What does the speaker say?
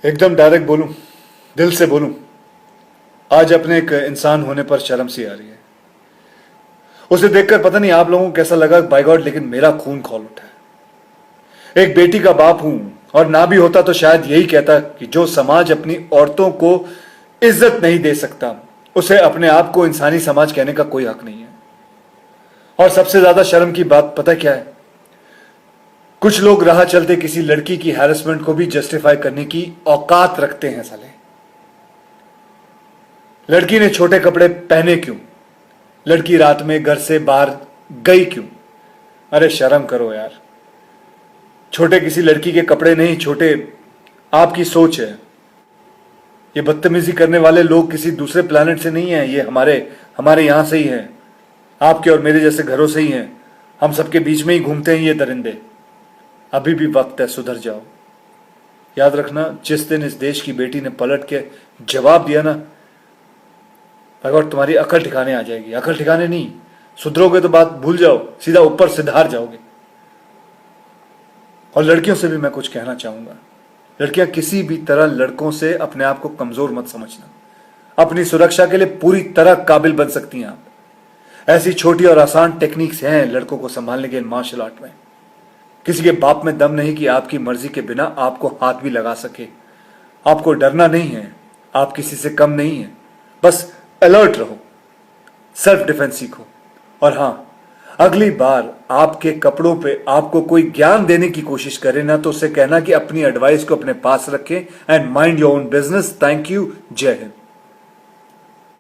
एकदम डायरेक्ट बोलूं, दिल से बोलूं, आज अपने एक इंसान होने पर शर्म सी आ रही है। उसे देखकर पता नहीं आप लोगों को कैसा लगा, बाय गॉड, लेकिन मेरा खून खौल उठा है। एक बेटी का बाप हूं, और ना भी होता तो शायद यही कहता कि जो समाज अपनी औरतों को इज्जत नहीं दे सकता, उसे अपने आप को इंसानी समाज कहने का कोई हक नहीं है। और सबसे ज्यादा शर्म की बात पता क्या है? कुछ लोग राह चलते किसी लड़की की हैरेसमेंट को भी जस्टिफाई करने की औकात रखते हैं। साले, लड़की ने छोटे कपड़े पहने क्यों? लड़की रात में घर से बाहर गई क्यों? अरे शर्म करो यार। छोटे किसी लड़की के कपड़े नहीं, छोटे आपकी सोच है। ये बदतमीजी करने वाले लोग किसी दूसरे प्लेनेट से नहीं है, ये हमारे हमारे यहां से ही हैं। आपके और मेरे जैसे घरों से ही हैं। हम सबके बीच में ही घूमते हैं ये दरिंदे। अभी भी वक्त है, सुधर जाओ। याद रखना, जिस दिन इस देश की बेटी ने पलट के जवाब दिया ना, अगर तुम्हारी अकल ठिकाने आ जाएगी। अकल ठिकाने नहीं, सुधरोगे तो बात भूल जाओ, सीधा ऊपर सिधार जाओगे। और लड़कियों से भी मैं कुछ कहना चाहूंगा। लड़कियां, किसी भी तरह लड़कों से अपने आप को कमजोर मत समझना। अपनी सुरक्षा के लिए पूरी तरह काबिल बन सकती हैं आप। ऐसी छोटी और आसान टेक्निक्स हैं लड़कों को संभालने के मार्शल आर्ट में। किसी के बाप में दम नहीं कि आपकी मर्जी के बिना आपको हाथ भी लगा सके। आपको डरना नहीं है, आप किसी से कम नहीं है। बस अलर्ट रहो, सेल्फ डिफेंस सीखो। और हां, अगली बार आपके कपड़ों पे आपको कोई ज्ञान देने की कोशिश करे ना, तो उसे कहना कि अपनी एडवाइस को अपने पास रखें and mind your own business. Thank you. जय हिंद।